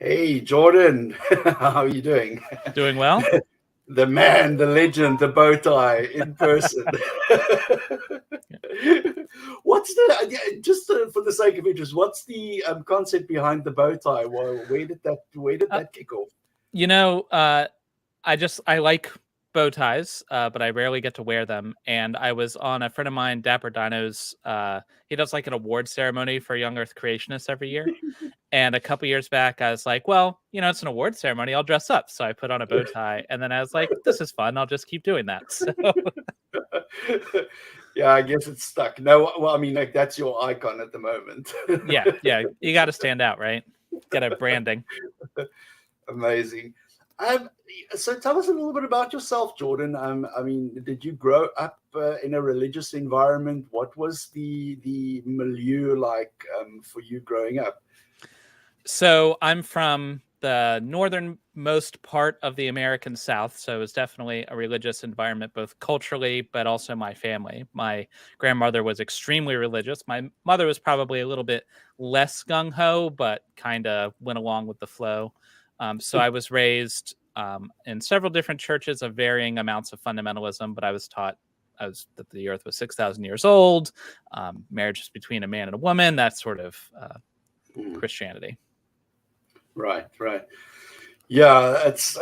Hey, Jordan, how are you doing? Doing well. The man, the legend, the bow tie in person. What's for the sake of interest? What's the concept behind the bow tie? Well, where did Uh, that kick off? you know, uh, I like bow ties, but I rarely get to wear them. And I was on a friend of mine, Dapper Dino's. He does like an award ceremony for young Earth creationists every year. And a couple years back, I was like, well, it's an award ceremony. I'll dress up. So I put on a bow tie, and then I was like, this is fun. I'll just keep doing that. So Yeah, I guess it's stuck. No, well, I mean, like that's your icon at the moment. yeah, you got to stand out, right? Get a branding. Amazing. Um, so tell us a little bit about yourself, Jordan. I mean, did you grow up in a religious environment? What was the milieu like for you growing up? So I'm from the northernmost part of the American South. So it was definitely a religious environment, both culturally, but also my family. My grandmother was extremely religious. My mother was probably a little bit less gung ho, but kind of went along with the flow. So I was raised in several different churches of varying amounts of fundamentalism, but I was taught that the earth was 6,000 years old, marriage is between a man and a woman, that sort of Christianity. Right, right. Yeah, it's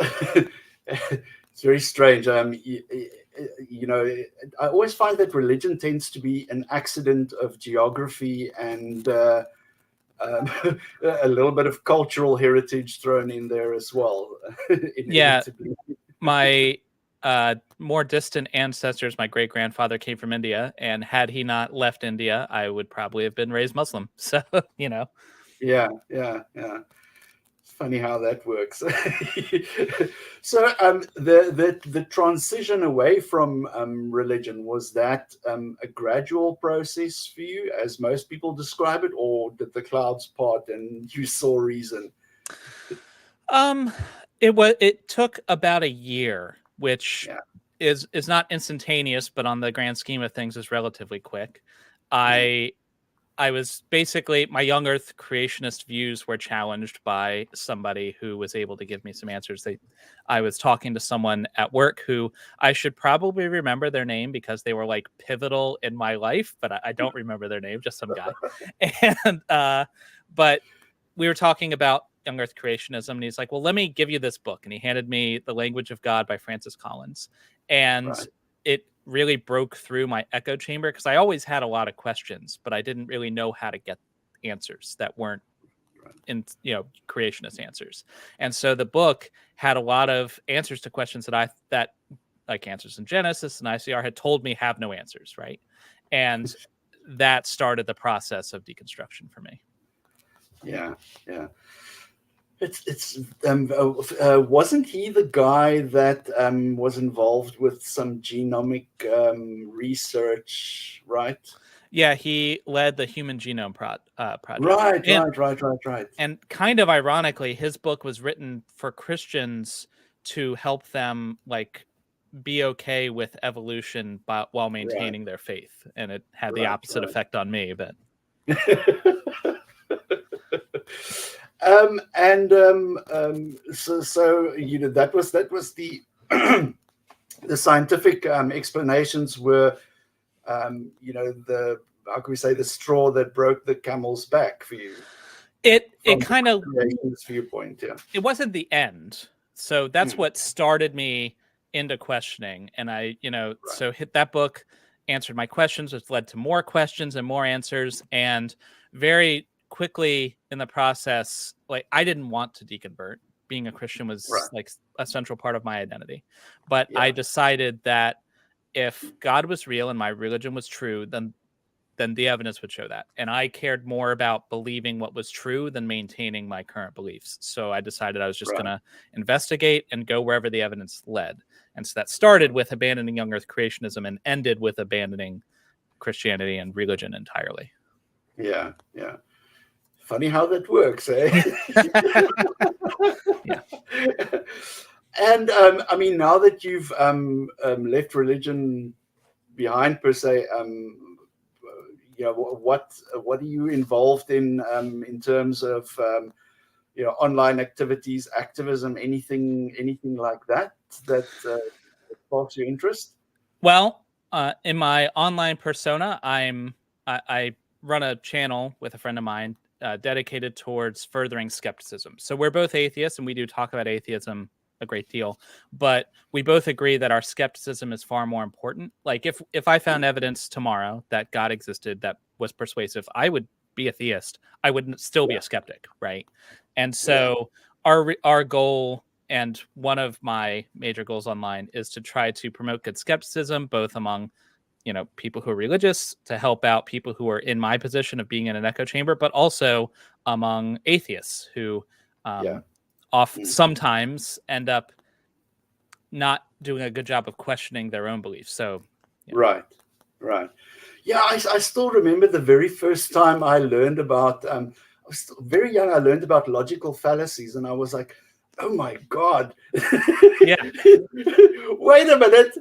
it's very strange. I always find that religion tends to be an accident of geography and um, a little bit of cultural heritage thrown in there as well, Yeah, inevitably. my more distant ancestors, my great grandfather came from India, and had he not left India, I would probably have been raised Muslim. So, Yeah, yeah, yeah. It's funny how that works. So the transition away from religion, was that a gradual process for you, as most people describe it, or did the clouds part and you saw reason? um, it took about a year, which Yeah. is not instantaneous, but on the grand scheme of things, is relatively quick. Mm. I I was basically, my young Earth creationist views were challenged by somebody who was able to give me some answers. I was talking to someone at work who I should probably remember their name because they were like pivotal in my life, but I don't remember their name, just some guy. And but we were talking about young Earth creationism, and he's like, "Well, let me give you this book," and he handed me "The Language of God" by Francis Collins, and Right. it really broke through my echo chamber because I always had a lot of questions, but I didn't really know how to get answers that weren't Right. in creationist answers. And so the book had a lot of answers to questions that like answers in Genesis and ICR had told me have no answers, right? And that started the process of deconstruction for me. Yeah. Yeah. It's wasn't he the guy that was involved with some genomic research, right? Yeah, he led the Human Genome Project, Right, right, right, right, right. and kind of ironically, his book was written for Christians to help them like be okay with evolution, but while Right, maintaining their faith, and it had the right, opposite effect on me. But right. So that was the the scientific explanations were the how can we say the straw that broke the camel's back for you it from the kind of creation's viewpoint. Yeah. it wasn't the end. So that's Mm, what started me into questioning. And right. so hit that book, answered my questions, which led to more questions and more answers. And very quickly in the process, like I didn't want to deconvert. Being a Christian was Right. like a central part of my identity. But I Yeah. decided that if God was real and my religion was true, then the evidence would show that. And I cared more about believing what was true than maintaining my current beliefs. So I decided I was just going Right. to investigate and go wherever the evidence led. And so that started with abandoning young Earth creationism and ended with abandoning Christianity and religion entirely. Yeah. Yeah. Funny how that works, eh? Yeah. And I mean, now that you've left religion behind per se, what are you involved in terms of online activities, activism, anything like that sparks your interest? Well, in my online persona, I run a channel with a friend of mine dedicated towards furthering skepticism. So we're both atheists, and we do talk about atheism a great deal, but we both agree that our skepticism is far more important. Like if I found evidence tomorrow that God existed that was persuasive, I would be a theist. I would still be a skeptic, right? And so our goal, and one of my major goals online, is to try to promote good skepticism, both among people who are religious, to help out people who are in my position of being in an echo chamber, but also among atheists who sometimes end up not doing a good job of questioning their own beliefs. So, right. Yeah, I still remember the very first time I learned about. I was still very young. I learned about logical fallacies, and I was like, "Oh my God! Yeah. Wait a minute!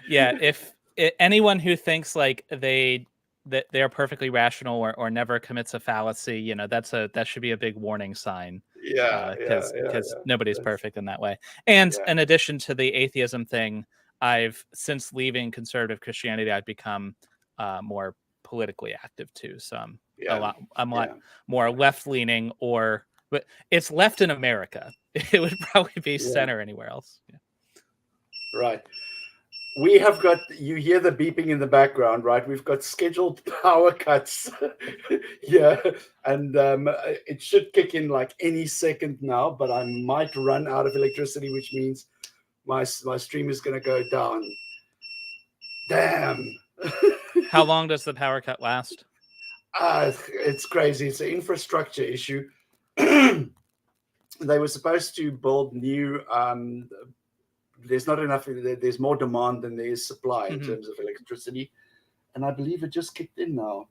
Yeah, if anyone who thinks like that they're perfectly rational or never commits a fallacy, that should be a big warning sign. Because nobody's perfect in that way. And in addition to the atheism thing, I've, since leaving conservative Christianity, I've become more politically active too. So I'm a lot more left leaning, but it's left in America. It would probably be center anywhere else. Yeah. Right. We have got, you hear the beeping in the background, right? We've got scheduled power cuts here, and it should kick in like any second now, but I might run out of electricity, which means my stream is going to go down. Damn. How long does the power cut last? It's crazy. It's an infrastructure issue. They were supposed to build new there's not enough, there's more demand than there is supply in terms of electricity, and I believe it just kicked in now.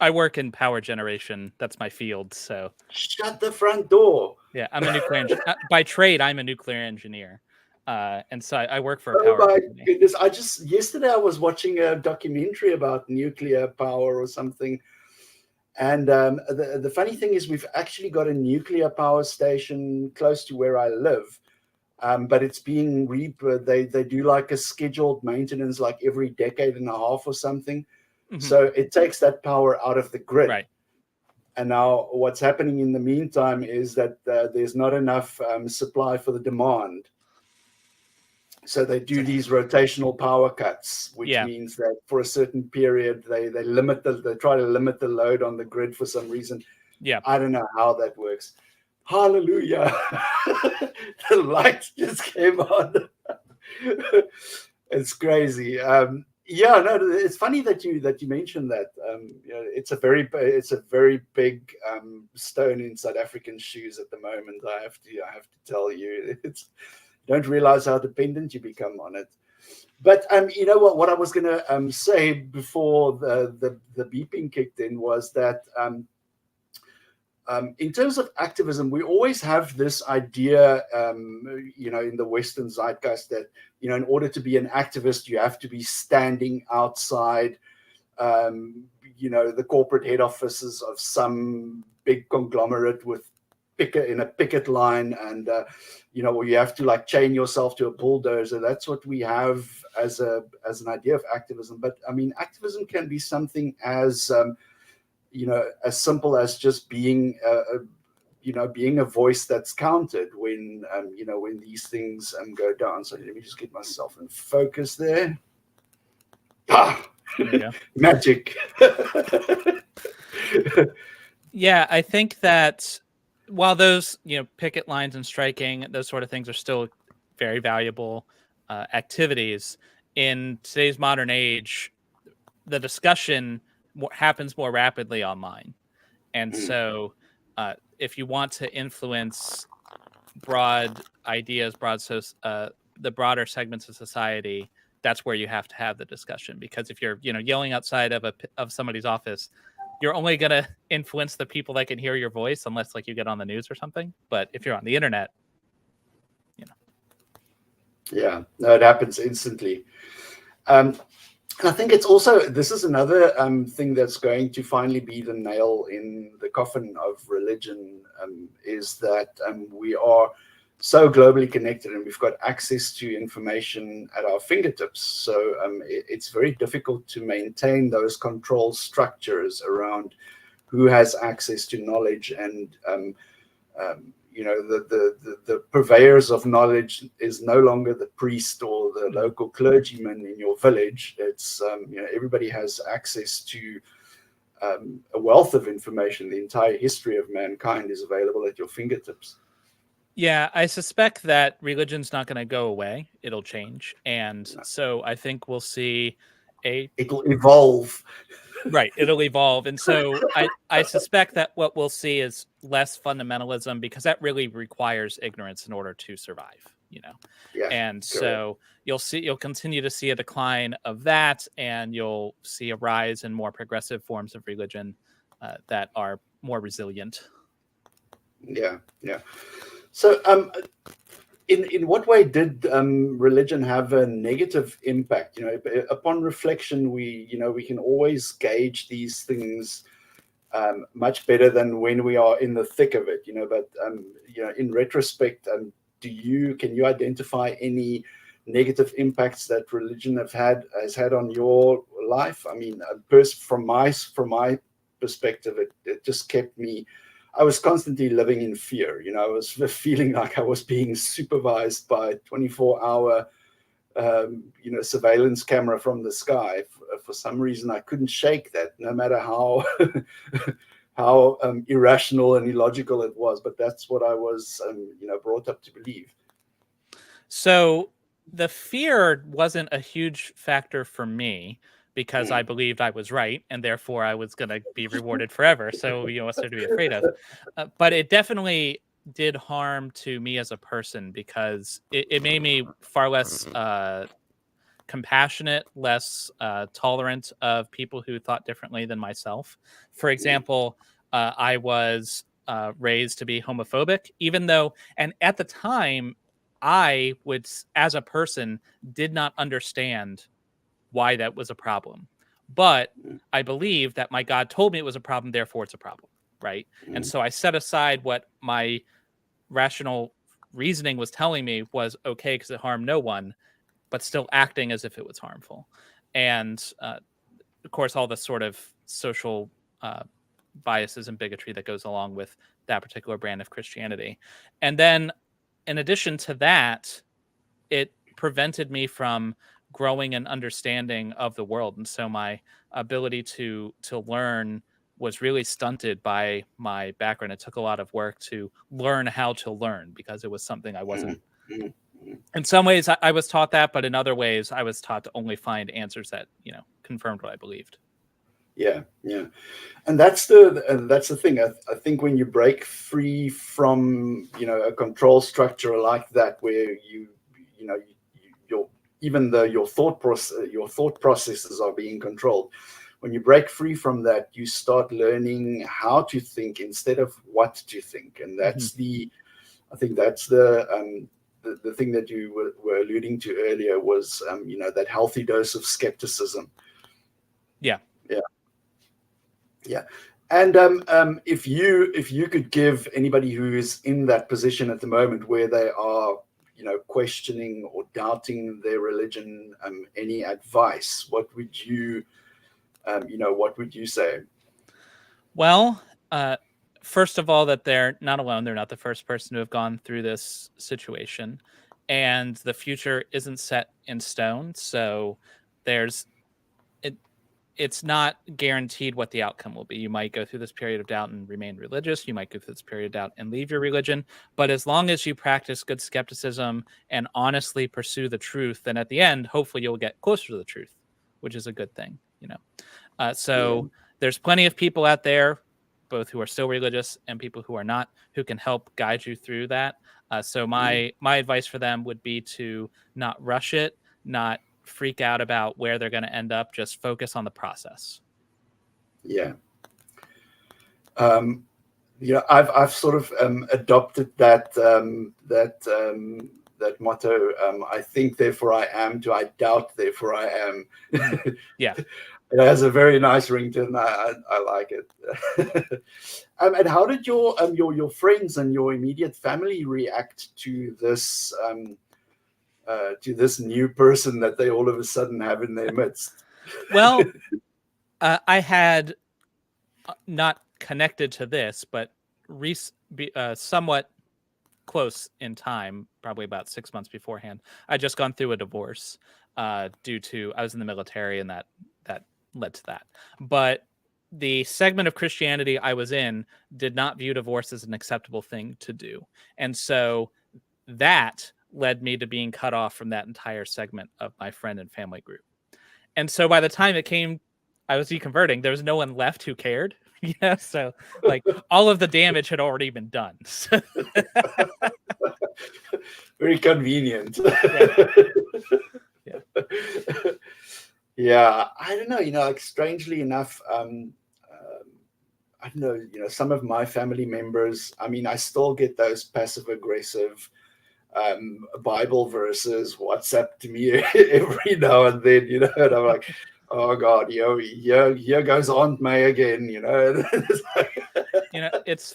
I work in power generation. That's my field. So shut the front door. Yeah, I'm a nuclear by trade. I'm a nuclear engineer, and so I work for a power company. Goodness, yesterday I was watching a documentary about nuclear power or something, and the funny thing is we've actually got a nuclear power station close to where I live. But it's being they do like a scheduled maintenance like every decade and a half or something. So it takes that power out of the grid. Right. And now what's happening in the meantime is that there's not enough supply for the demand. So they do these rotational power cuts, which means that for a certain period they try to limit the load on the grid for some reason. Yeah. I don't know how that works. Hallelujah. The light just came on. It's crazy. It's funny that you mentioned that. It's a very big stone in South African shoes at the moment. I have to tell you, don't realize how dependent you become on it. But you know what I was going to say before the beeping kicked in was that in terms of activism, we always have this idea, in the Western zeitgeist that, in order to be an activist, you have to be standing outside, the corporate head offices of some big conglomerate in a picket line, and or you have to like chain yourself to a bulldozer. That's what we have as an idea of activism. But I mean, activism can be something as as simple as just being being a voice that's counted when when these things go down. So let me just get myself in focus there. Magic. Yeah, I think that while those picket lines and striking, those sort of things are still very valuable activities, in today's modern age, the discussion happens more rapidly online. And so if you want to influence broad ideas, the broader segments of society, that's where you have to have the discussion. Because if you're yelling outside of somebody's office, you're only going to influence the people that can hear your voice, unless like you get on the news or something. But if you're on the internet, yeah, no, it happens instantly. And I think it's also, this is another thing that's going to finally be the nail in the coffin of religion, is that we are so globally connected and we've got access to information at our fingertips. So it's very difficult to maintain those control structures around who has access to knowledge, and the purveyors of knowledge is no longer the priest or the local clergyman in your village. It's everybody has access to a wealth of information. The entire history of mankind is available at your fingertips. Yeah, I suspect that religion's not going to go away. It'll change. And so I think we'll see it'll evolve. Right, it'll evolve. And so I suspect that what we'll see is less fundamentalism, because that really requires ignorance in order to survive, Yeah, and correct. so you'll continue to see a decline of that, and you'll see a rise in more progressive forms of religion that are more resilient. Yeah. So in what way did religion have a negative impact? Upon reflection, we can always gauge these things much better than when we are in the thick of it. But in retrospect, can you identify any negative impacts that religion has had on your life? I mean, from my perspective, it just kept me. I was constantly living in fear. I was feeling like I was being supervised by a 24-hour, surveillance camera from the sky. For some reason, I couldn't shake that, no matter how how irrational and illogical it was. But that's what I was, brought up to believe. So the fear wasn't a huge factor for me, because I believed I was right, and therefore I was going to be rewarded forever. So, what's there to be afraid of? But it definitely did harm to me as a person, because it made me far less compassionate, less tolerant of people who thought differently than myself. For example, I was raised to be homophobic, even though, and at the time, I would, as a person, did not understand why that was a problem. But I believe that my God told me it was a problem, therefore it's a problem, right? And so I set aside what my rational reasoning was telling me was okay because it harmed no one, but still acting as if it was harmful. And of course, all the sort of social biases and bigotry that goes along with that particular brand of Christianity. And then in addition to that, it prevented me from growing an understanding of the world, and so my ability to learn was really stunted by my background. It took a lot of work to learn how to learn, because it was something I wasn't. In some ways, I was taught that, but in other ways, I was taught to only find answers that confirmed what I believed. Yeah, and that's the thing. I think when you break free from a control structure like that, where your thought processes are being controlled. When you break free from that, you start learning how to think instead of what to think, and that's I think that's the thing that you were alluding to earlier was that healthy dose of skepticism. Yeah. And if you could give anybody who is in that position at the moment where they are questioning or doubting their religion, any advice, what would you say? Well, first of all, that they're not alone. They're not the first person to have gone through this situation, and the future isn't set in stone. So it's not guaranteed what the outcome will be. You might go through this period of doubt and remain religious. You might go through this period of doubt and leave your religion. But as long as you practice good skepticism and honestly pursue the truth, then at the end, hopefully you'll get closer to the truth, which is a good thing, So there's plenty of people out there, both who are still religious and people who are not, who can help guide you through that. So my advice for them would be to not rush it, not freak out about where they're going to end up. Just focus on the process. I've sort of adopted that that motto, I think, therefore I am, to I doubt, therefore I am. Yeah. It has a very nice ring to it, and I like it. And how did your friends and your immediate family react to this new person that they all of a sudden have in their midst? Well, I had not connected to this, but somewhat close in time, probably about 6 months beforehand. I just gone through a divorce due to I was in the military, and that led to that. But the segment of Christianity I was in did not view divorce as an acceptable thing to do, and so that led me to being cut off from that entire segment of my friend and family group. And so by the time I was deconverting, there was no one left who cared. Yeah, so like all of the damage had already been done. Very convenient. Yeah. Yeah, I don't know. Like strangely enough, I don't know. Some of my family members. I mean, I still get those passive aggressive Bible verses WhatsApp to me every now and then. And I'm like, oh God, here goes Aunt May again. It's like, it's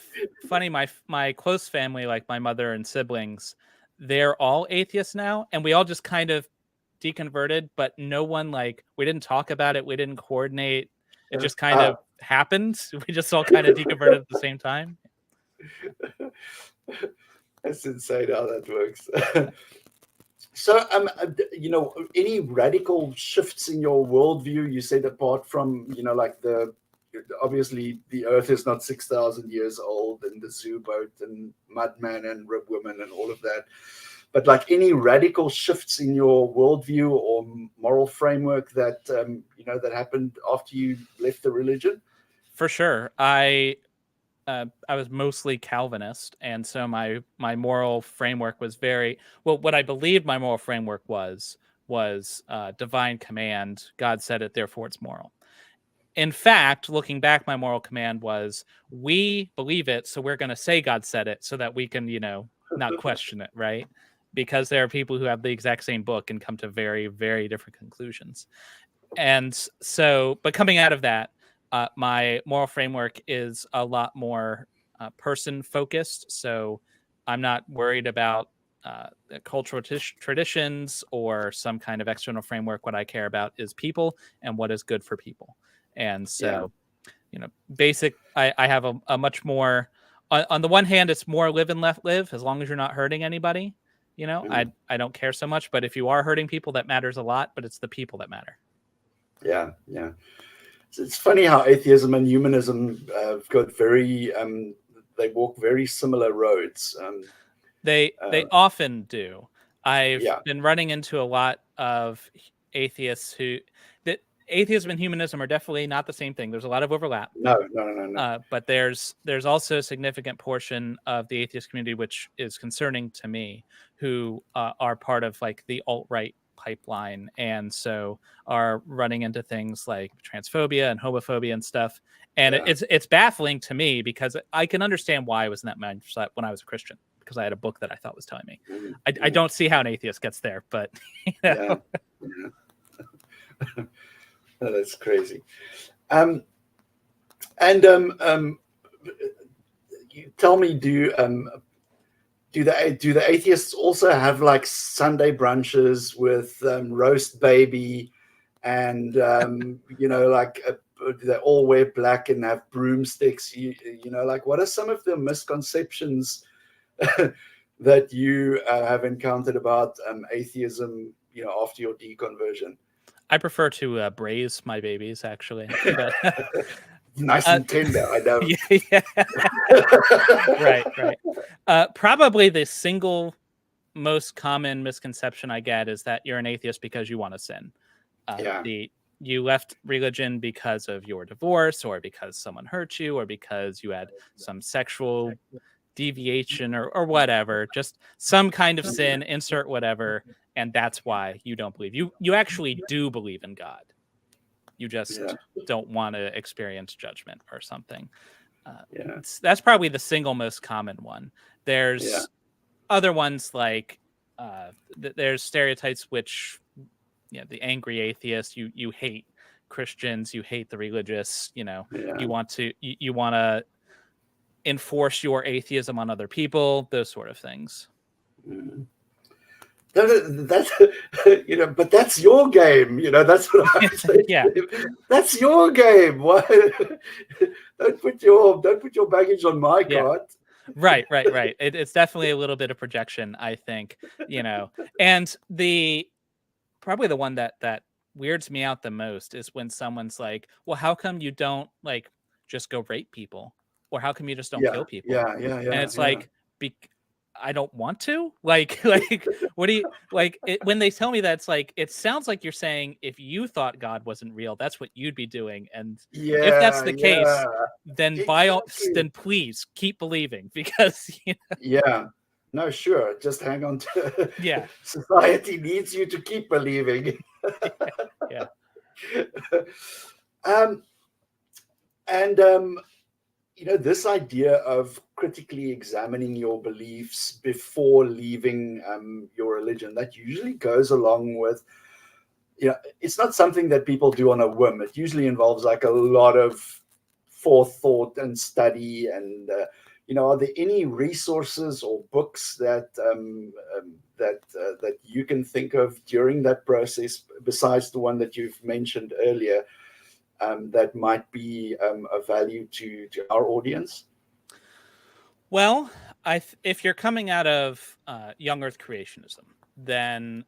funny. My close family, like my mother and siblings, they're all atheists now, and we all just kind of deconverted, but no one, like, we didn't talk about it, we didn't coordinate, it just kind of happened. We just all kind of deconverted at the same time. That's insane how that works. So, any radical shifts in your worldview? You said apart from, like obviously the Earth is not 6,000 years old, and the zoo boat and Mudman and Rib Women and all of that. But like any radical shifts in your worldview or moral framework that that happened after you left the religion? For sure, I was mostly Calvinist, and so my moral framework was very well. What I believed my moral framework was divine command. God said it, therefore it's moral. In fact, looking back, my moral command was, we believe it, so we're going to say God said it, so that we can not question it, right? Because there are people who have the exact same book and come to very, very different conclusions. And so, but coming out of that, my moral framework is a lot more person focused. So I'm not worried about cultural traditions or some kind of external framework. What I care about is people and what is good for people. And so, I have a much more, on the one hand, it's more live and let live, as long as you're not hurting anybody. I don't care so much, but if you are hurting people, that matters a lot, but it's the people that matter. Yeah. It's funny how atheism and humanism have got very, they walk very similar roads. They often do. I've been running into a lot of atheists that atheism and humanism are definitely not the same thing. There's a lot of overlap. No. But there's also a significant portion of the atheist community, which is concerning to me, who are part of like the alt-right pipeline, and so are running into things like transphobia and homophobia and stuff. And it's baffling to me, because I can understand why I was in that mindset when I was a Christian, because I had a book that I thought was telling me. I don't see how an atheist gets there, but That's crazy. You tell me, do the atheists also have like Sunday brunches with roast baby, and like do they all wear black and have broomsticks? Like, what are some of the misconceptions that you have encountered about atheism after your deconversion? I prefer to braise my babies, actually. Nice and tender, I know. Yeah. Right. Probably the single most common misconception I get is that you're an atheist because you want to sin. You left religion because of your divorce, or because someone hurt you, or because you had some sexual deviation or whatever, just some kind of sin, insert whatever, and that's why you don't believe. You actually do believe in God. You just don't want to experience judgment or something. That's probably the single most common one. There's other ones like there's stereotypes which, the angry atheist, you hate Christians, you hate the religious, you want to enforce your atheism on other people, those sort of things. Mm-hmm. That's but that's your game. That's what I'm saying. Yeah, that's your game. Why don't put your baggage on my cart? Right. It's definitely a little bit of projection, I think. And probably the one that weirds me out the most is when someone's like, well, how come you don't like just go rape people, or how come you just don't kill people? And it's like, I don't want to, like what do you like when they tell me that? It's like, it sounds like you're saying if you thought God wasn't real, that's what you'd be doing. And if that's the case, then then please keep believing, because no, sure, just hang on to society needs you to keep believing. This idea of critically examining your beliefs before leaving your religion, that usually goes along with, it's not something that people do on a whim. It usually involves like a lot of forethought and study. And are there any resources or books that you can think of during that process, besides the one that you've mentioned earlier, that might be of value to our audience? Well, if you're coming out of young Earth creationism, then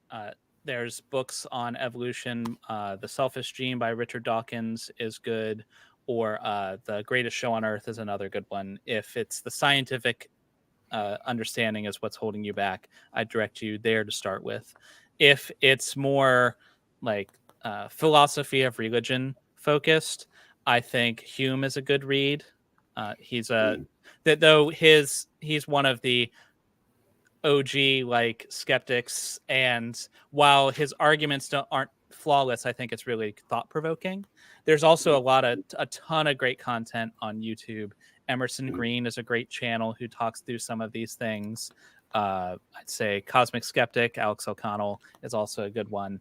there's books on evolution. The Selfish Gene by Richard Dawkins is good, or The Greatest Show on Earth is another good one. If it's the scientific understanding is what's holding you back, I direct you there to start with. If it's more like philosophy of religion focused, I think Hume is a good read. He's one of the OG like skeptics, and while his arguments aren't flawless, I think it's really thought-provoking. There's also a ton of great content on YouTube. Emerson Green is a great channel who talks through some of these things. I'd say Cosmic Skeptic, Alex O'Connell, is also a good one.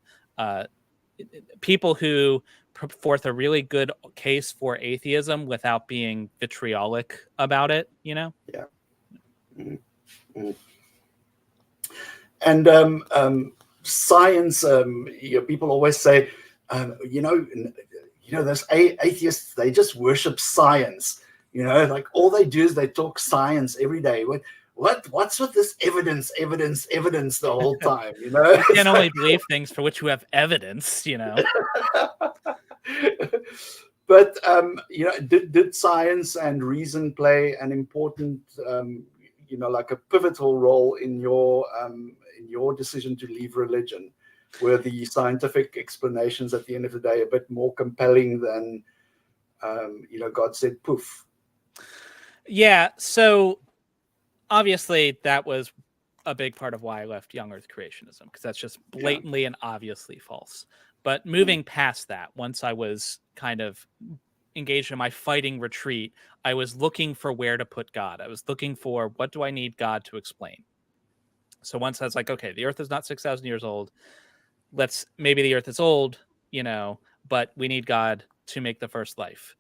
People who put forth a really good case for atheism without being vitriolic about it, Yeah. Mm-hmm. And science, people always say, those atheists, they just worship science. Like all they do is they talk science every day. What's with this evidence the whole time? You can only believe things for which you have evidence. But did science and reason play an important, like a pivotal role in your decision to leave religion? Were the scientific explanations at the end of the day a bit more compelling than, God said poof? Yeah. So obviously that was a big part of why I left young Earth creationism, because that's just blatantly and obviously false. But moving past that, once I was kind of engaged in my fighting retreat, I was looking for where to put God. I was looking for, what do I need God to explain? So once I was like, okay, the Earth is not 6,000 years old. Maybe the Earth is old, but we need God to make the first life.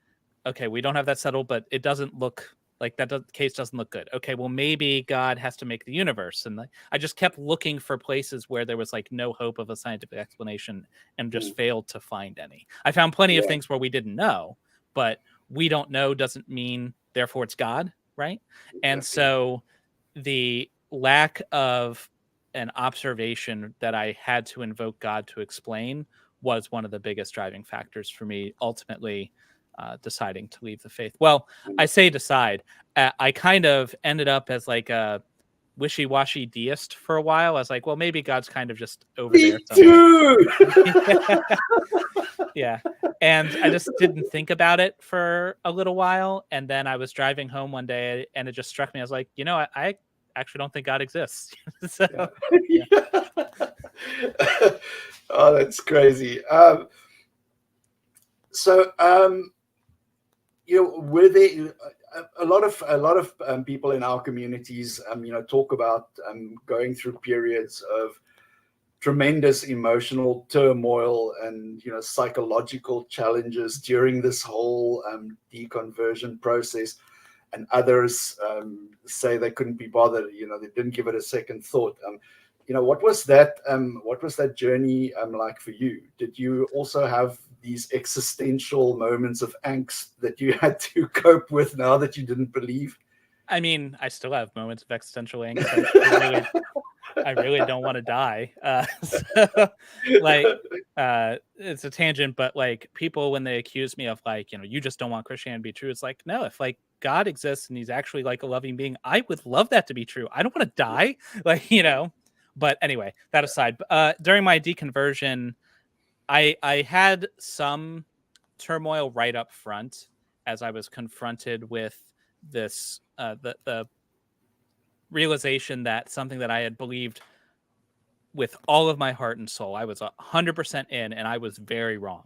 Okay, we don't have that settled, but it doesn't look like that. Case doesn't look good. Okay, well, maybe God has to make the universe. And I just kept looking for places where there was like no hope of a scientific explanation, and just failed to find any. I found plenty of things where we didn't know, but we don't know doesn't mean therefore it's God, right? Exactly. And so the lack of an observation that I had to invoke God to explain was one of the biggest driving factors for me ultimately deciding to leave the faith. Well, I say decide. I kind of ended up as like a wishy-washy deist for a while. I was like, well, maybe God's kind of just over there somewhere. Yeah. And I just didn't think about it for a little while. And then I was driving home one day and it just struck me. I was like, I actually don't think God exists. So, yeah. Oh, that's crazy. Were there, a lot of people in our communities, talk about going through periods of tremendous emotional turmoil and psychological challenges during this whole deconversion process. And others say they couldn't be bothered. They didn't give it a second thought. What was that journey like for you? Did you also have these existential moments of angst that you had to cope with now that you didn't believe? I mean, I still have moments of existential angst. I really don't want to die. So, it's a tangent, but like people, when they accuse me of you just don't want Christianity to be true, it's like, no, if God exists and he's actually like a loving being, I would love that to be true. I don't want to die. But anyway, that aside, during my deconversion, I had some turmoil right up front as I was confronted with this, the realization that something that I had believed with all of my heart and soul, I was 100% in, and I was very wrong.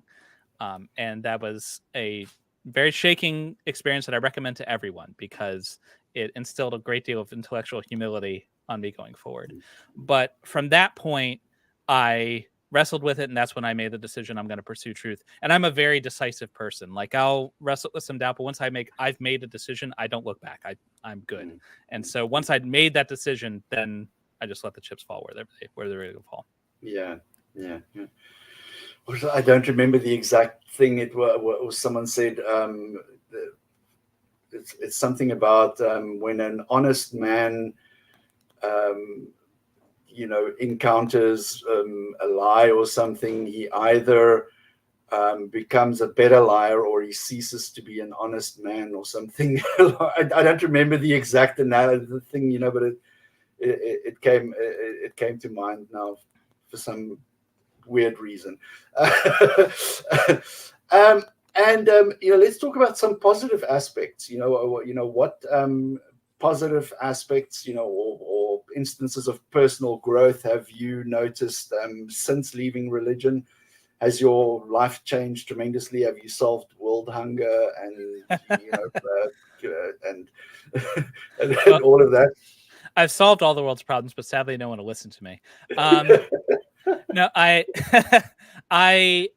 And that was a very shaking experience that I recommend to everyone because it instilled a great deal of intellectual humility on me going forward. But from that point, I wrestled with it, and that's when I made the decision I'm going to pursue truth. And I'm a very decisive person. Like, I'll wrestle with some doubt, but once I've made a decision, I don't look back. I'm good. And so once I'd made that decision, then I just let the chips fall where they're ready to fall. Yeah. I don't remember the exact thing. It was someone said it's something about when an honest man encounters a lie or something, he either becomes a better liar or he ceases to be an honest man or something. I don't remember the exact thing, but it came to mind now for some weird reason. Let's talk about some positive aspects. What positive aspects, or instances of personal growth have you noticed since leaving religion? Has your life changed tremendously? Have you solved world hunger and and all of that? I've solved all the world's problems, but sadly, no one will listen to me. No, I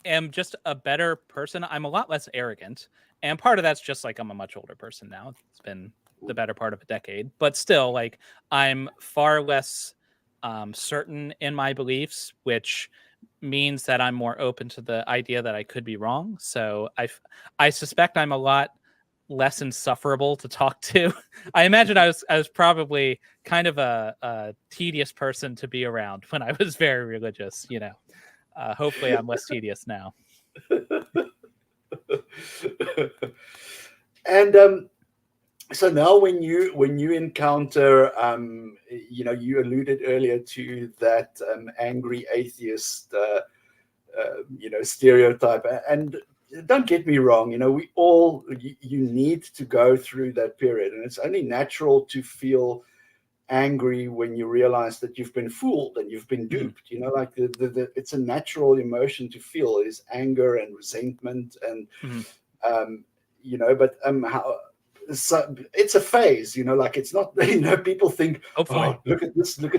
am just a better person. I'm a lot less arrogant, and part of that's just I'm a much older person now. It's been the better part of a decade, but still, I'm far less certain in my beliefs, which means that I'm more open to the idea that I could be wrong. So I suspect I'm a lot less insufferable to talk to. I imagine I was probably kind of a tedious person to be around when I was very religious. Hopefully I'm less tedious now. And so now when you encounter you alluded earlier to that angry atheist stereotype, and don't get me wrong, we all you need to go through that period, and it's only natural to feel angry when you realize that you've been fooled and you've been duped. It's a natural emotion to feel, is anger and resentment and but how. So it's a phase, it's not, people think, hopefully. Oh, look at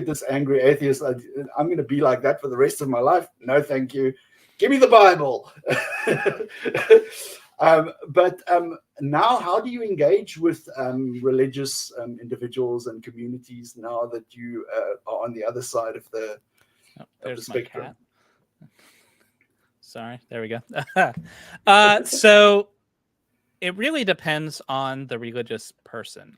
this angry atheist. I'm going to be like that for the rest of my life. No, thank you. Give me the Bible. But now, how do you engage with religious individuals and communities now that you are on the other side of the spectrum? Cat. Sorry, there we go. So it really depends on the religious person.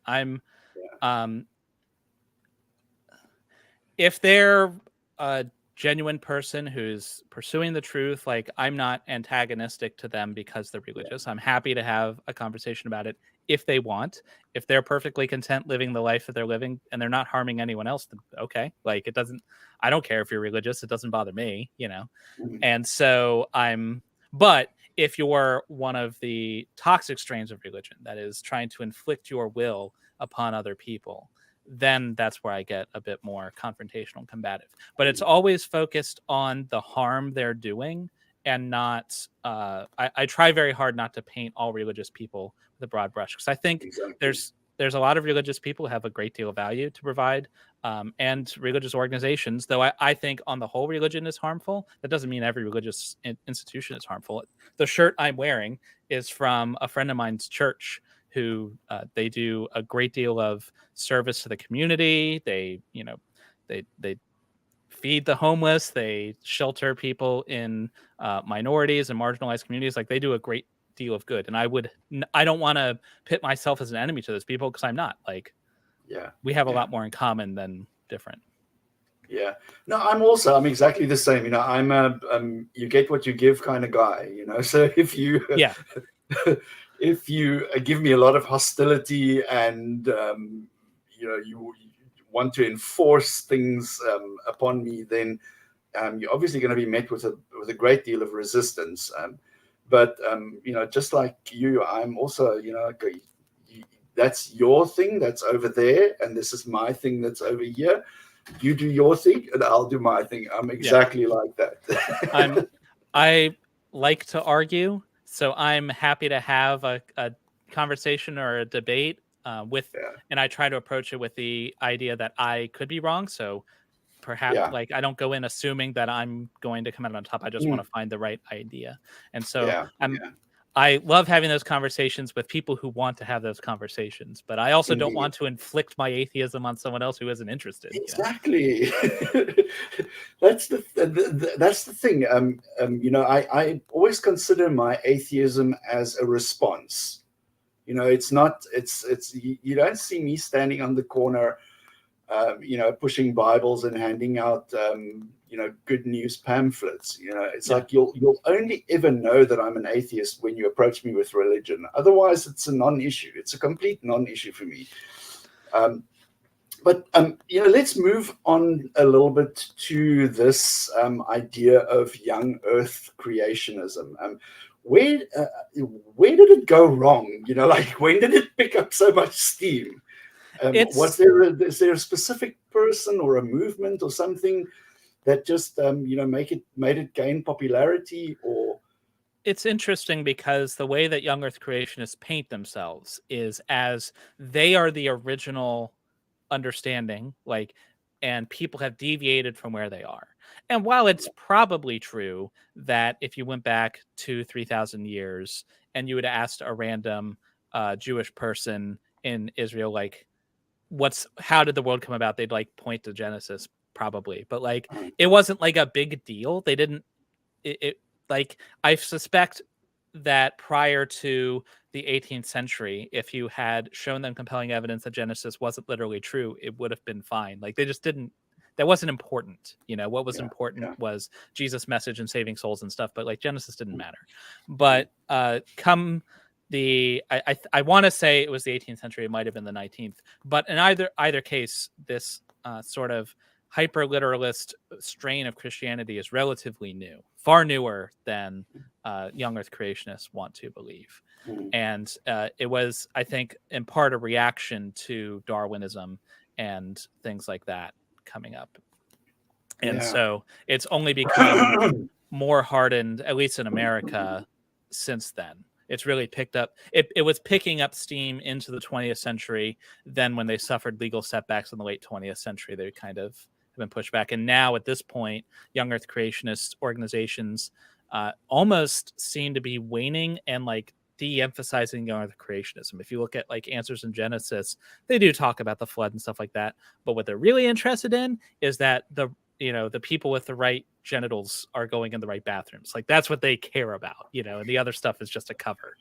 If they're a genuine person who's pursuing the truth, I'm not antagonistic to them because they're religious. I'm happy to have a conversation about it if they want. If they're perfectly content living the life that they're living and they're not harming anyone else, then okay. I don't care if you're religious. It doesn't bother me, And so but if you're one of the toxic strains of religion that is trying to inflict your will upon other people, then that's where I get a bit more confrontational and combative. But it's always focused on the harm they're doing and not I try very hard not to paint all religious people with a broad brush, because I think Exactly. there's a lot of religious people who have a great deal of value to provide, and religious organizations, though I think on the whole religion is harmful. That doesn't mean every religious institution is harmful. The shirt I'm wearing is from a friend of mine's church, who they do a great deal of service to the community. They they feed the homeless, they shelter people in minorities and marginalized communities. Like, they do a great deal of good, and I don't want to pit myself as an enemy to those people, because I'm not. Like, Yeah. we have a Yeah. lot more in common than different. Yeah. No, I'm exactly the same. I'm a you get what you give kind of guy. So if you Yeah. if you give me a lot of hostility and you want to enforce things upon me, then you're obviously going to be met with a great deal of resistance. But just like you, I'm also okay, that's your thing that's over there, and this is my thing that's over here. You do your thing and I'll do my thing. I'm exactly like that. I like to argue, so I'm happy to have a conversation or a debate with, and I try to approach it with the idea that I could be wrong. So perhaps, like, I don't go in assuming that I'm going to come out on top. I just want to find the right idea. And so I love having those conversations with people who want to have those conversations, but I also don't want to inflict my atheism on someone else who isn't interested. Exactly. That's the thing. I always consider my atheism as a response. It's not. It's you don't see me standing on the corner, pushing Bibles and handing out, good news pamphlets. It's like you'll only ever know that I'm an atheist when you approach me with religion. Otherwise, it's a non-issue. It's a complete non-issue for me. But let's move on a little bit to this idea of young Earth creationism. Where did it go wrong? When did it pick up so much steam? Is there a specific person or a movement or something that just made it gain popularity? Or it's interesting because the way that young Earth creationists paint themselves is as they are the original understanding, and people have deviated from where they are. And while it's probably true that if you went back 2,000-3,000 years and you would have asked a random Jewish person in Israel, like, how did the world come about, they'd point to Genesis probably, but it wasn't a big deal. They didn't I suspect that prior to the 18th century, if you had shown them compelling evidence that Genesis wasn't literally true, it would have been fine. They just didn't. That wasn't important. What was important was Jesus' message and saving souls and stuff. But Genesis didn't matter. But come I want to say it was the 18th century. It might have been the 19th. But in either case, this sort of hyper-literalist strain of Christianity is relatively new, far newer than young Earth creationists want to believe. And it was, I think, in part a reaction to Darwinism and things like that coming up. And so it's only become more hardened, at least in America, since then. It's really picked up. It was picking up steam into the 20th century. Then when they suffered legal setbacks in the late 20th century, they kind of have been pushed back. And now at this point, young Earth creationist organizations almost seem to be waning and de-emphasizing young Earth creationism. If you look at Answers in Genesis, they do talk about the flood and stuff like that. But what they're really interested in is that the people with the right genitals are going in the right bathrooms. That's what they care about, and the other stuff is just a cover,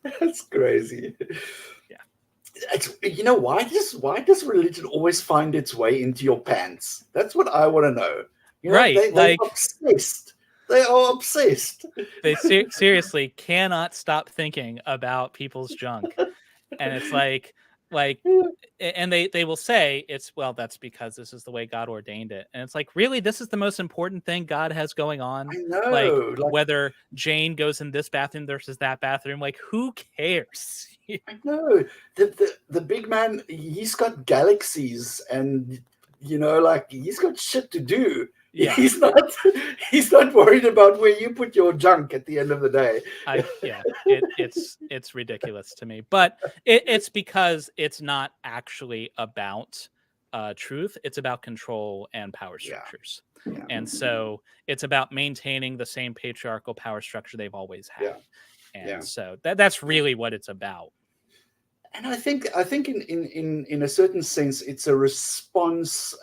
That's crazy. Yeah. Why does religion always find its way into your pants? That's what I want to know. Right. They're obsessed. They are obsessed. They seriously cannot stop thinking about people's junk. And it's and they will say that's because this is the way God ordained it. And it's really, this is the most important thing God has going on. I know. Whether Jane goes in this bathroom versus that bathroom, who cares? I know. The big man, he's got galaxies and he's got shit to do. Yeah. He's not worried about where you put your junk at the end of the day. It's ridiculous to me, but it's because it's not actually about truth. It's about control and power structures. Yeah. And so it's about maintaining the same patriarchal power structure they've always had. And so that's really what it's about. And I think in a certain sense, it's a response.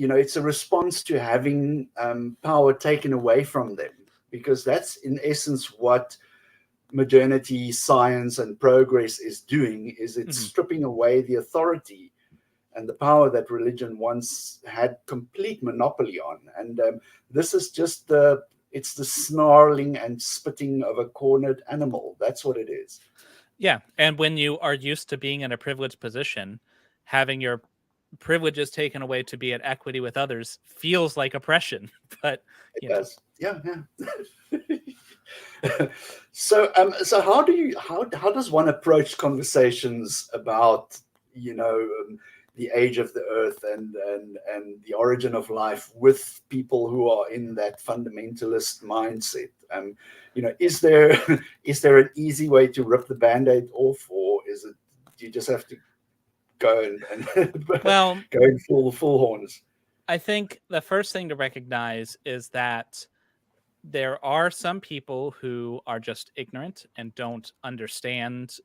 It's a response to having power taken away from them, because that's in essence what modernity, science, and progress is doing. Is it's stripping away the authority and the power that religion once had complete monopoly on. And this is just it's the snarling and spitting of a cornered animal. That's what it is. Yeah. And when you are used to being in a privileged position, having your privileges taken away to be at equity with others feels like oppression. But yes. Yeah. So how does one approach conversations about the age of the earth and the origin of life with people who are in that fundamentalist mindset? Is there an easy way to rip the Band-Aid off, or is it you just have to go and well, go in full horns? I think the first thing to recognize is that there are some people who are just ignorant and don't understand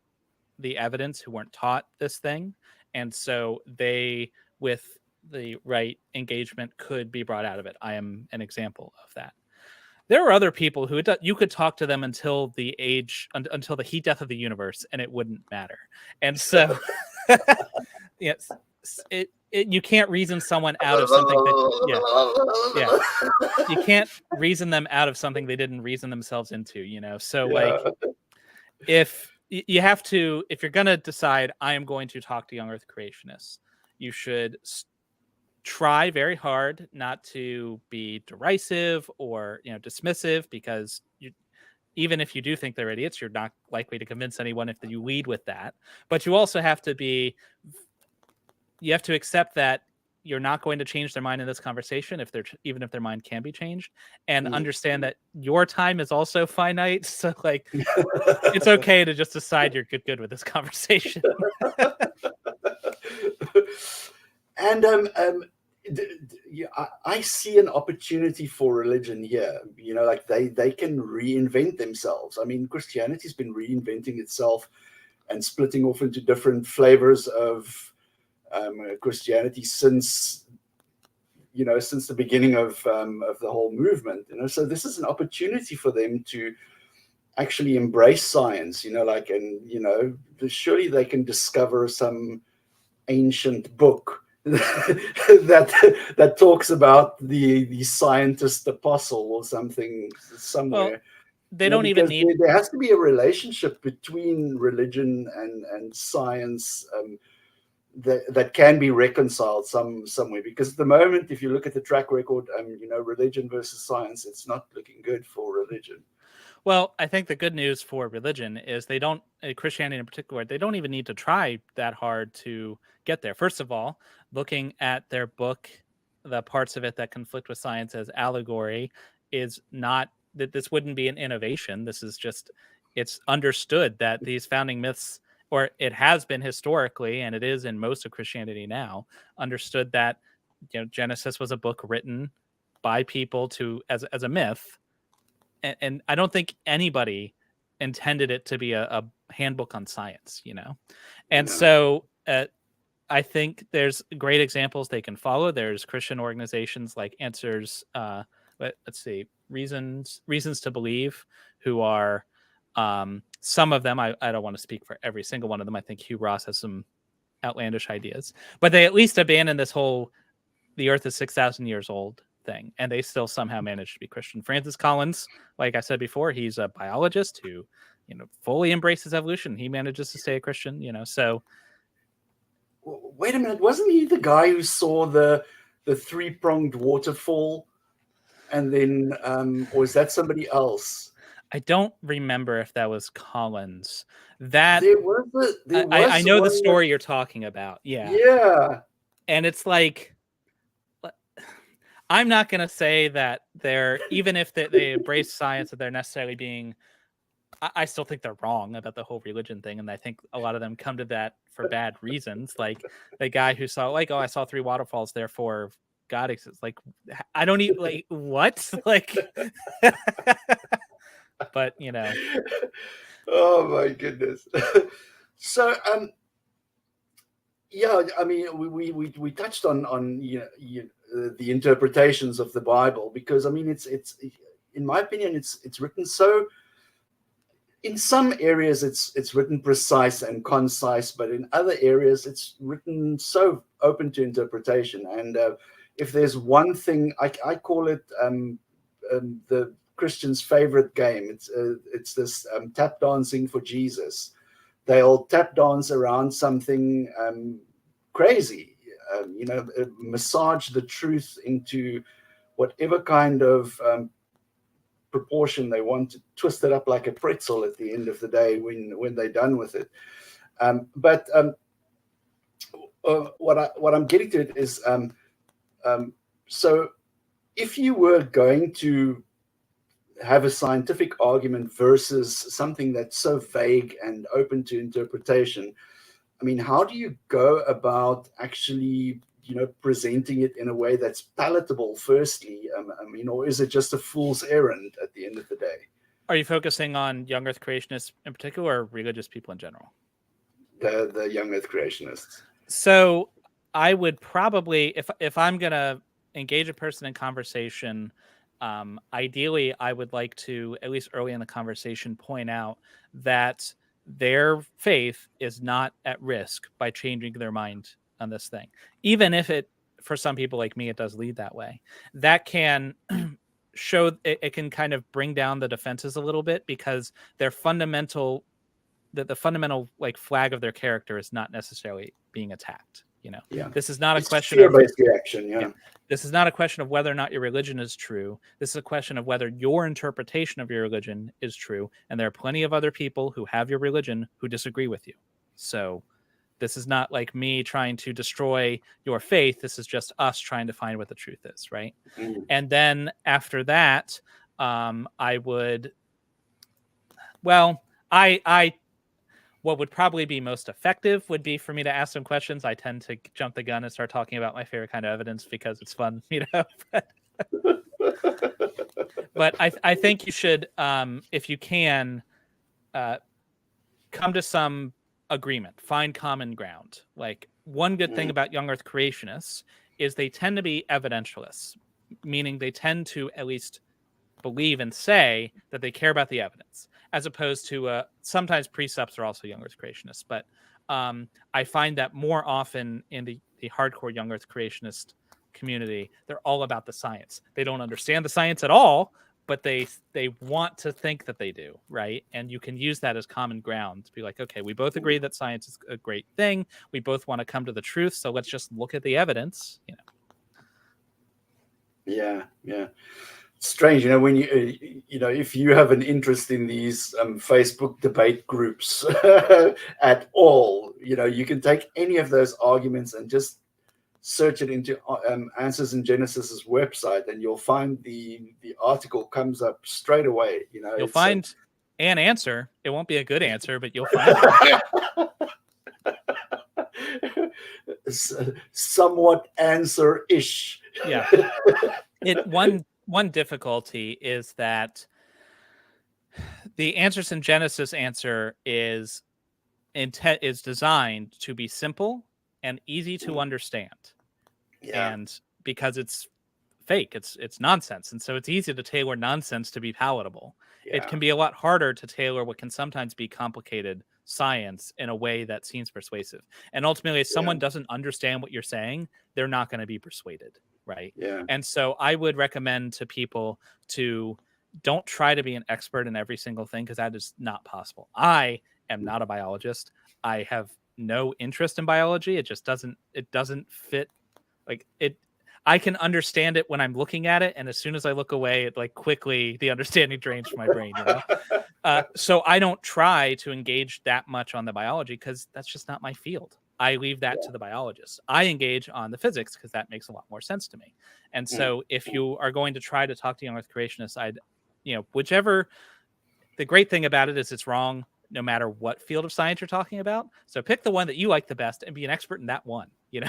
the evidence, who weren't taught this thing. And so they, with the right engagement, could be brought out of it. I am an example of that. There are other people who you could talk to them until the heat death of the universe, and it wouldn't matter. And so, yes, you can't reason someone out of something that you can't reason them out of something they didn't reason themselves into. So like, if you have to, if you're gonna decide I am going to talk to young Earth creationists, you should try very hard not to be derisive or dismissive, because even if you do think they're idiots, you're not likely to convince anyone if you lead with that. But you also have to accept that you're not going to change their mind in this conversation, even if their mind can be changed, and understand that your time is also finite. So like, it's okay to just decide you're good with this conversation. And I see an opportunity for religion here. Like they can reinvent themselves. I mean, Christianity's been reinventing itself and splitting off into different flavors of Christianity since the beginning of the whole movement. So this is an opportunity for them to actually embrace science. Surely they can discover some ancient book that talks about the scientist apostle or something somewhere. Well, they don't even need. There has to be a relationship between religion and science that can be reconciled somewhere. Because at the moment, if you look at the track record, religion versus science, it's not looking good for religion. Well, I think the good news for religion is Christianity in particular, they don't even need to try that hard to get there. First of all, looking at their book, the parts of it that conflict with science as allegory is not that this wouldn't be an innovation. This is just, it's understood that these founding myths, or it has been historically, and it is in most of Christianity now, understood that Genesis was a book written by people as a myth. And I don't think anybody intended it to be a handbook on science, And so I think there's great examples they can follow. There's Christian organizations like Answers, Reasons to Believe, who are some of them. I don't want to speak for every single one of them. I think Hugh Ross has some outlandish ideas, but they at least abandon this whole the Earth is 6,000 years old thing, and they still somehow manage to be Christian. Francis Collins, like I said before, he's a biologist who fully embraces evolution. He manages to stay a Christian. So wait a minute, wasn't he the guy who saw the three-pronged waterfall, and then or is that somebody else? I don't remember if that was Collins. That I know the story you're talking about. Yeah, and it's like, I'm not going to say that they're, even if they embrace science, that they're necessarily being, I still think they're wrong about the whole religion thing. And I think a lot of them come to that for bad reasons. Like the guy who saw, like, oh, I saw 3 waterfalls, therefore God exists. Like, I don't even, like, what? Like, but, you know. Oh, my goodness. So, yeah, I mean, we touched on the interpretations of the Bible, because I mean, it's in my opinion, it's written so. In some areas, it's written precise and concise, but in other areas, it's written so open to interpretation. And if there's one thing, I call it the Christian's favorite game. It's this tap dancing for Jesus. They'll tap dance around something crazy, massage the truth into whatever kind of proportion they want, to twist it up like a pretzel at the end of the day when they're done with it. But what I'm getting to it is, so if you were going to have a scientific argument versus something that's so vague and open to interpretation, I mean, how do you go about actually, presenting it in a way that's palatable, firstly? I mean, or is it just a fool's errand at the end of the day? Are you focusing on young earth creationists in particular, or religious people in general? The young earth creationists. So I would probably, if I'm going to engage a person in conversation, ideally, I would like to, at least early in the conversation, point out that their faith is not at risk by changing their mind on this thing. Even if it, for some people like me, it does lead that way. That can show, it can kind of bring down the defenses a little bit, because their fundamental, the fundamental like flag of their character is not necessarily being attacked. Yeah. This is not it's a question of fear-based reaction. Yeah. This is not a question of whether or not your religion is true. This is a question of whether your interpretation of your religion is true. And there are plenty of other people who have your religion who disagree with you. So this is not like me trying to destroy your faith. This is just us trying to find what the truth is, right? Mm. And then after that, I would, well, what would probably be most effective would be for me to ask some questions. I tend to jump the gun and start talking about my favorite kind of evidence because it's fun, But I think you should, if you can, come to some agreement, find common ground. Like, one good thing about young earth creationists is they tend to be evidentialists, meaning they tend to at least believe and say that they care about the evidence, as opposed to sometimes precepts are also young earth creationists. But I find that more often in the hardcore young earth creationist community, they're all about the science. They don't understand the science at all, but they want to think that they do, right? And you can use that as common ground to be like, okay, we both agree that science is a great thing. We both want to come to the truth, so let's just look at the evidence. Yeah. Strange, when if you have an interest in these Facebook debate groups at all, you can take any of those arguments and just search it into Answers in Genesis's website, and you'll find the article comes up straight away. You'll find an answer. It won't be a good answer, but you'll find it. Somewhat answer-ish. Yeah. One difficulty is that the Answers in Genesis answer is designed to be simple and easy to understand. Yeah. And because it's fake, it's nonsense. And so it's easy to tailor nonsense to be palatable. Yeah. It can be a lot harder to tailor what can sometimes be complicated science in a way that seems persuasive. And ultimately, if someone doesn't understand what you're saying, they're not going to be persuaded. Right. Yeah. And so I would recommend to people to don't try to be an expert in every single thing, because that is not possible. I am not a biologist. I have no interest in biology. It doesn't fit. Like it, I can understand it when I'm looking at it, and as soon as I look away, it like quickly the understanding drains from my brain. So I don't try to engage that much on the biology because that's just not my field. I leave that to the biologists. I engage on the physics because that makes a lot more sense to me. And so if you are going to try to talk to young earth creationists, whichever, the great thing about it is it's wrong no matter what field of science you're talking about. So pick the one that you like the best and be an expert in that one, Yeah.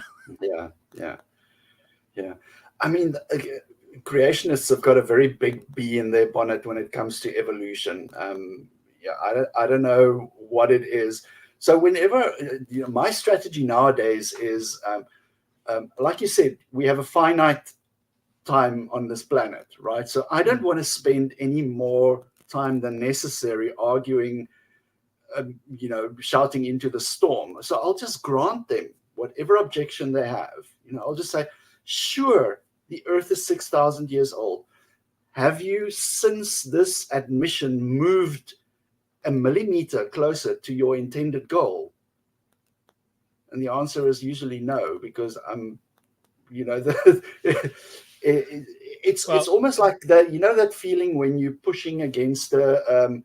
I mean, creationists have got a very big bee in their bonnet when it comes to evolution. I don't know what it is. So whenever, my strategy nowadays is, like you said, we have a finite time on this planet, right? So I don't want to spend any more time than necessary arguing, shouting into the storm. So I'll just grant them whatever objection they have. I'll just say, sure, the Earth is 6,000 years old. Have you, since this admission, moved a millimeter closer to your intended goal? And the answer is usually no, because it's almost like that. That feeling when you're pushing against a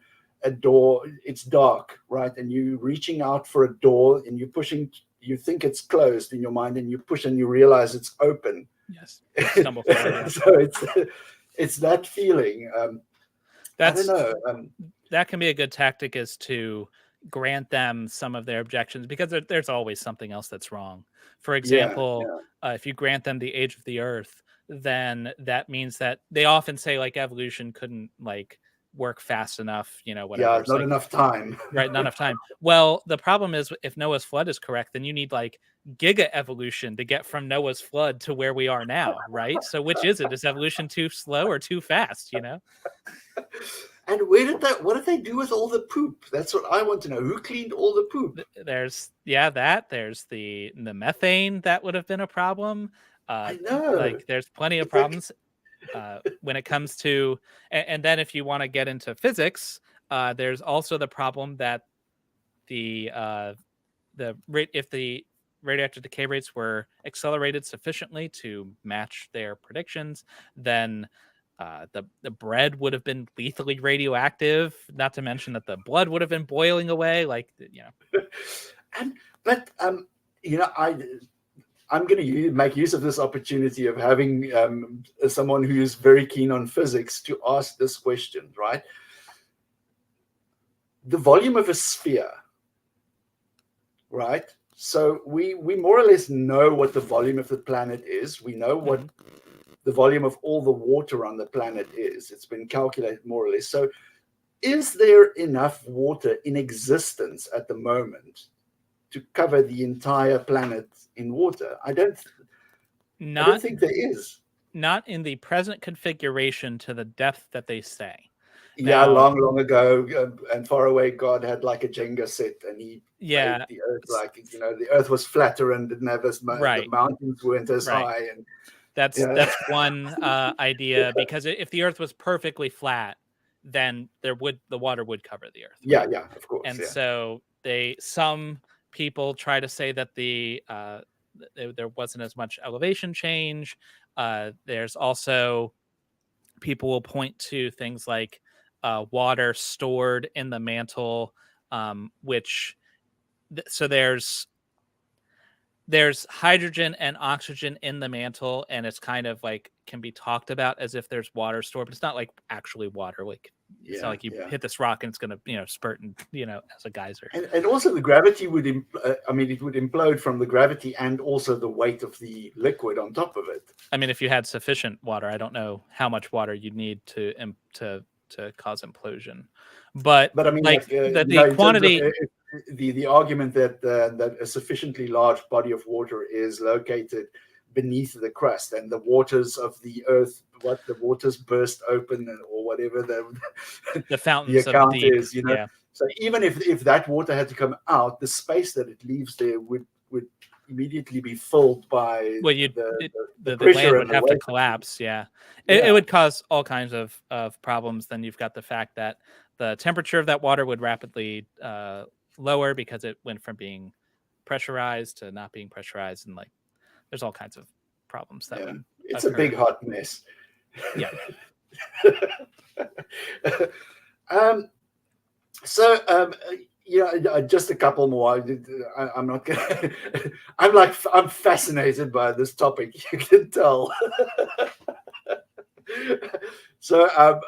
door. It's dark, right? And you're reaching out for a door, and you're pushing. You think it's closed in your mind, and you push, and you realize it's open. Yes. Stumble forward, So it's that feeling. I don't know. That can be a good tactic, is to grant them some of their objections, because there's always something else that's wrong. For example, if you grant them the age of the Earth, then that means that they often say like evolution couldn't work fast enough, whatever. Yeah, not enough time. Right, not enough time. Well, the problem is, if Noah's flood is correct, then you need giga evolution to get from Noah's flood to where we are now, right? So which is it? Is evolution too slow or too fast, And what did they do with all the poop? That's what I want to know. Who cleaned all the poop? There's the methane that would have been a problem. I know. There's plenty of problems when it comes to, and then if you want to get into physics, there's also the problem that if the radioactive decay rates were accelerated sufficiently to match their predictions, then the bread would have been lethally radioactive, not to mention that the blood would have been boiling away, I'm going to make use of this opportunity of having someone who is very keen on physics to ask this question, right? The volume of a sphere, right? So we more or less know what the volume of the planet is. We know what the volume of all the water on the planet is. It's been calculated more or less. So is there enough water in existence at the moment to cover the entire planet in water? I don't think there is. Not in the present configuration to the depth that they say. Yeah, long ago and far away, God had like a Jenga set, and he made the Earth the Earth was flatter and didn't have as much. The mountains weren't as high, and that's one idea, because if the Earth was perfectly flat, then the water would cover the Earth. Right? Yeah, of course. And so some people try to say that there wasn't as much elevation change. There's also, people will point to things like water stored in the mantle, so there's hydrogen and oxygen in the mantle, and it's kind of can be talked about as if there's water stored, but it's not actually water. It's not you hit this rock and it's going to spurt and as a geyser. And also the gravity would it would implode from the gravity and also the weight of the liquid on top of it. I mean, if you had sufficient water, I don't know how much water you'd need to cause implosion, but I mean, the quantity. The argument that a sufficiently large body of water is located beneath the crust, and the waters of the Earth, the waters burst open, or whatever the fountains the account of deep, is, So even if that water had to come out, the space that it leaves there would immediately be filled by the pressure, land would have to collapse. It would cause all kinds of problems. Then you've got the fact that the temperature of that water would rapidly lower, because it went from being pressurized to not being pressurized, and there's all kinds of problems that would it's occur. A big hot mess. Yeah. Yeah, just a couple more. I'm not gonna. I'm fascinated by this topic. You can tell. So,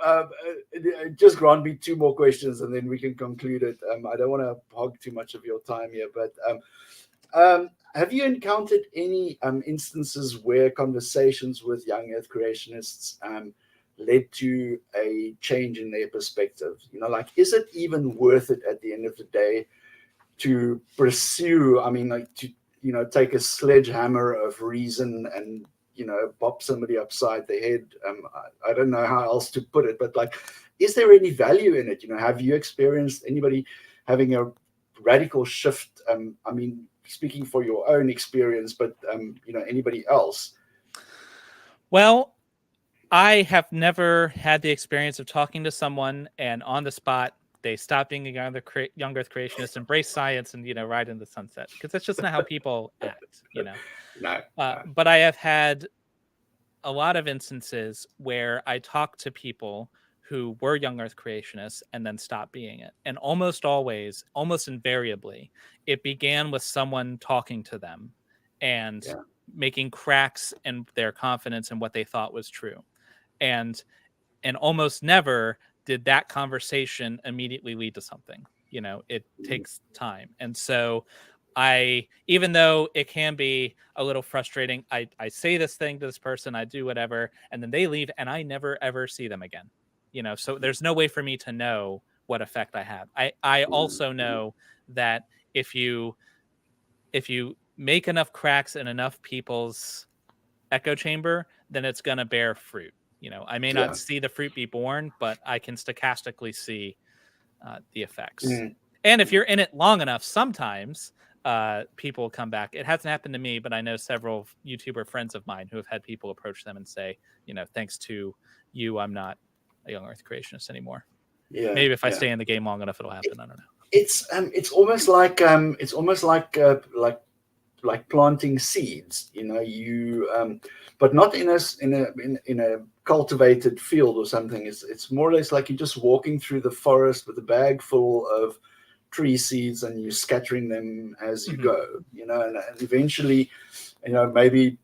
just grant me two more questions, and then we can conclude it. I don't want to hog too much of your time here, but have you encountered any instances where conversations with young Earth creationists led to a change in their perspective? Like, is it even worth it at the end of the day to pursue? I mean, like, to take a sledgehammer of reason and bop somebody upside the head. I don't know how else to put it, but like, is there any value in it? Have you experienced anybody having a radical shift? I mean, speaking for your own experience, but anybody else? Well, I have never had the experience of talking to someone and on the spot they stop being a young Earth creationist, embrace science, and ride in the sunset, because that's just not how people act. No. But I have had a lot of instances where I talk to people who were young Earth creationists and then stopped being it, and almost always, almost invariably, it began with someone talking to them and making cracks in their confidence in what they thought was true. And almost never did that conversation immediately lead to something. It takes time. And so even though it can be a little frustrating, I say this thing to this person, I do whatever, and then they leave and I never ever see them again. So there's no way for me to know what effect I have. I also know that if you make enough cracks in enough people's echo chamber, then it's going to bear fruit. I may not see the fruit be born, but I can stochastically see the effects. And if you're in it long enough, sometimes people come back. It hasn't happened to me, but I know several YouTuber friends of mine who have had people approach them and say, thanks to you, I'm not a young Earth creationist anymore. Maybe if I stay in the game long enough, it'll happen. I don't know. It's almost like planting seeds, but not in a cultivated field or something. It's more or less like you're just walking through the forest with a bag full of tree seeds and you're scattering them as you go, and eventually, maybe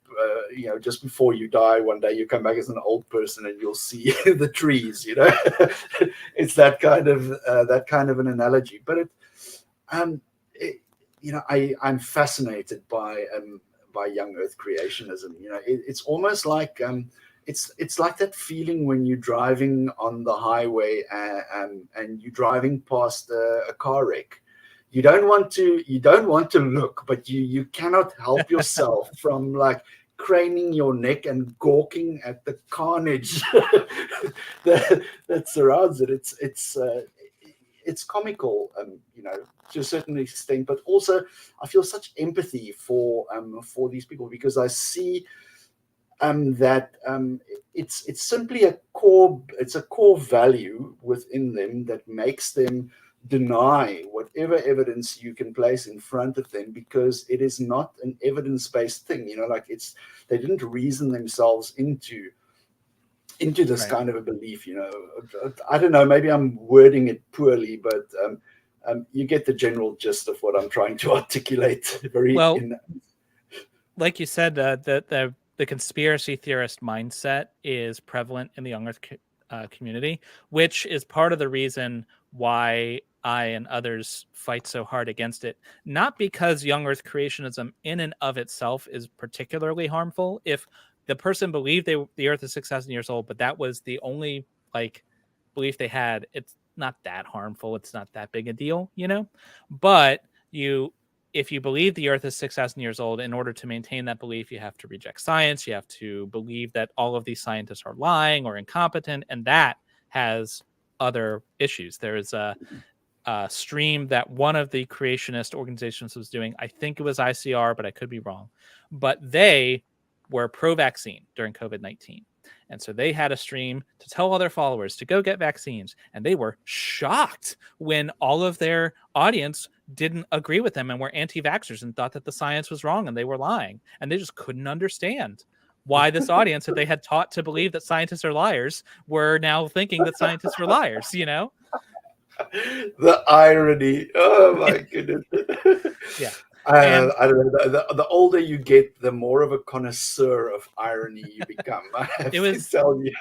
just before you die one day, you come back as an old person and you'll see the trees. It's that kind of an analogy, but I'm fascinated by young Earth creationism. It's almost like it's like that feeling when you're driving on the highway and you're driving past a car wreck. You don't want to look, but you cannot help yourself from like craning your neck and gawking at the carnage that surrounds it. It's comical, to a certain extent, but also I feel such empathy for these people, because I see that it's simply a core value within them that makes them deny whatever evidence you can place in front of them, because it is not an evidence-based thing. They didn't reason themselves into this kind of a belief. I don't know, maybe I'm wording it poorly, but you get the general gist of what I'm trying to articulate. Like you said, the conspiracy theorist mindset is prevalent in the young Earth community, which is part of the reason why I and others fight so hard against it. Not because young Earth creationism in and of itself is particularly harmful. If the person believed the Earth is 6,000 years old, but that was the only belief they had, it's not that harmful. It's not that big a deal, But if you believe the Earth is 6,000 years old, in order to maintain that belief, you have to reject science. You have to believe that all of these scientists are lying or incompetent, and that has other issues. There is a stream that one of the creationist organizations was doing. I think it was ICR, but I could be wrong. But they were pro-vaccine during COVID-19. And so they had a stream to tell all their followers to go get vaccines. And they were shocked when all of their audience didn't agree with them and were anti-vaxxers and thought that the science was wrong and they were lying. And they just couldn't understand why this audience that they had taught to believe that scientists are liars were now thinking that scientists were liars, The irony. Oh my goodness. Yeah. And I don't know. The older you get, the more of a connoisseur of irony you become. I have it to was tell you.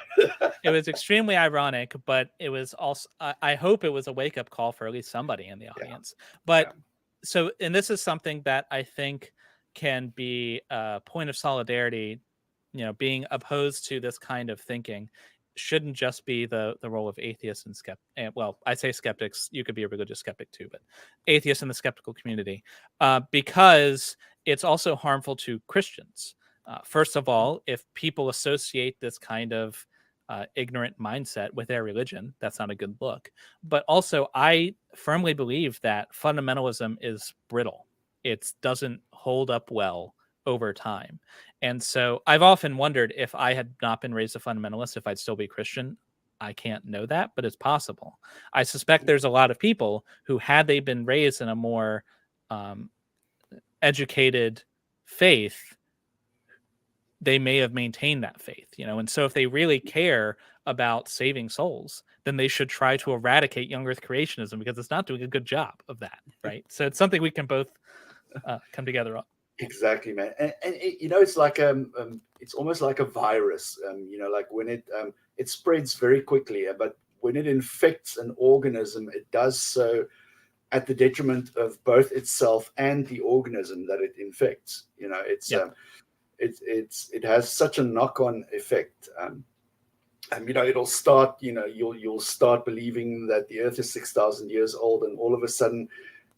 it was extremely ironic, but it was also I hope it was a wake up call for at least somebody in the Yeah, audience. But yeah, so, and this is something that I think can be a point of solidarity, being opposed to this kind of thinking shouldn't just be the role of atheists and well, I say skeptics, you could be a religious skeptic too, but atheists in the skeptical community, because it's also harmful to Christians. First of all, if people associate this kind of ignorant mindset with their religion, that's not a good look. But also, I firmly believe that fundamentalism is brittle. It doesn't hold up well over time. And so I've often wondered, if I had not been raised a fundamentalist, if I'd still be Christian. I can't know that, but it's possible. I suspect there's a lot of people who, had they been raised in a more um, educated faith, they may have maintained that faith, And so if they really care about saving souls, then they should try to eradicate young earth creationism, because it's not doing a good job of that, right? So it's something we can both come together on. exactly, man. And it's like it's almost like a virus. Like when it spreads very quickly, but when it infects an organism, it does so at the detriment of both itself and the organism that it infects. Yep. It has such a knock-on effect. It'll start. You'll start believing that the Earth is 6,000 years old, and all of a sudden,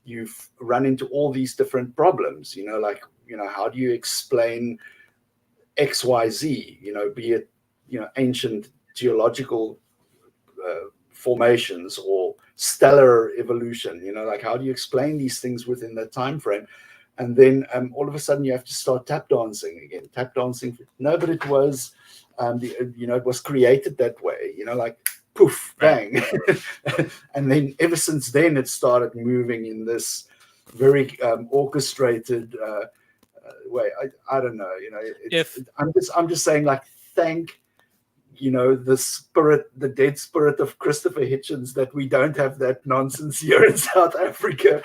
you've run into all these different problems. How do you explain X, Y, Z? Be it ancient geological formations or stellar evolution. How do you explain these things within that time frame? And then all of a sudden you have to start tap dancing again. Tap dancing. No, but it was, it was created that way. Like poof, bang, and then ever since then it started moving in this very orchestrated way. I don't know. I'm just saying, like, thank the dead spirit of Christopher Hitchens, that we don't have that nonsense here in South Africa.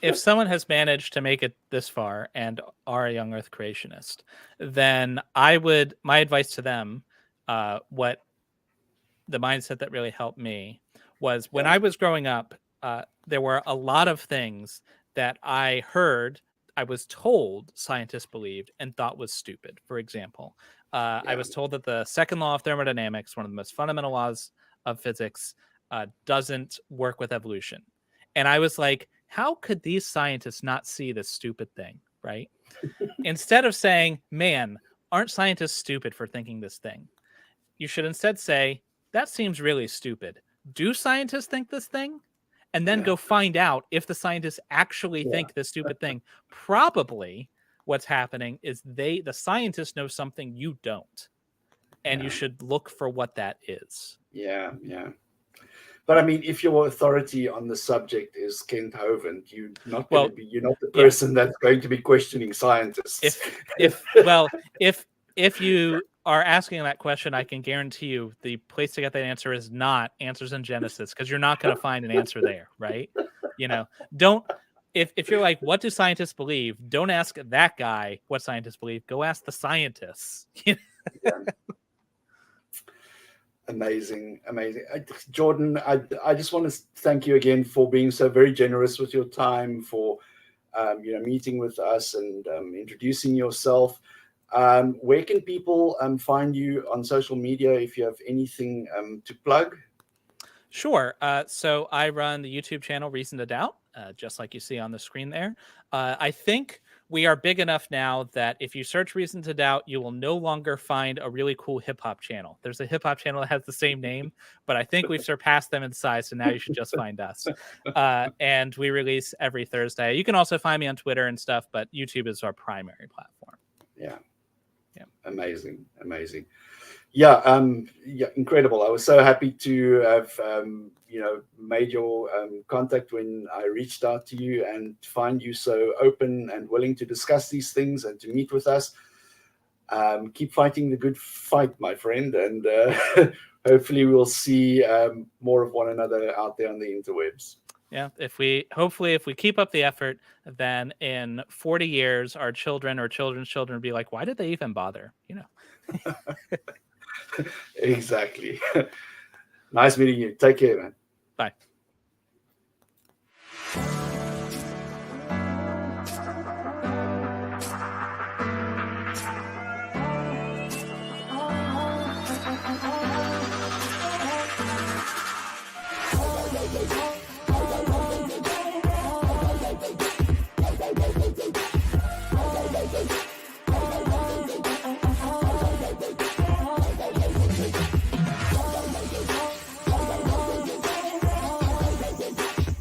If someone has managed to make it this far and are a young earth creationist, then my advice to them, what the mindset that really helped me was, when I was growing up, there were a lot of things that I was told scientists believed and thought was stupid. For example, I was told that the second law of thermodynamics, one of the most fundamental laws of physics, doesn't work with evolution. And I was like, how could these scientists not see this stupid thing, right? Instead of saying, man, aren't scientists stupid for thinking this thing? You should instead say, that seems really stupid. Do scientists think this thing? And then go find out if the scientists actually think this stupid thing. Probably what's happening is the scientists know something you don't. And you should look for what that is. Yeah. But I mean, if your authority on the subject is Kent Hovind, you're not the person that's going to be questioning scientists. If you are asking that question, I can guarantee you the place to get that answer is not Answers in Genesis, because you're not going to find an answer there, right? Don't. If you're like, what do scientists believe? Don't ask that guy what scientists believe. Go ask the scientists. Amazing. Jordan, I just want to thank you again for being so very generous with your time, for meeting with us and introducing yourself. Where can people find you on social media, if you have anything to plug? Sure. So I run the YouTube channel Reason to Doubt, just like you see on the screen there. I think we are big enough now that if you search Reason to Doubt, you will no longer find a really cool hip hop channel. There's a hip hop channel that has the same name, but I think we've surpassed them in size. So now you should just find us. And we release every Thursday. You can also find me on Twitter and stuff, but YouTube is our primary platform. Yeah. Amazing. Yeah, incredible. I was so happy to have made your contact when I reached out to you, and find you so open and willing to discuss these things and to meet with us. Keep fighting the good fight, my friend, and hopefully we'll see more of one another out there on the interwebs. Yeah, if we keep up the effort, then in 40 years, our children or children's children will be like, why did they even bother? Exactly. Nice meeting you. Take care, man. Bye. Bye.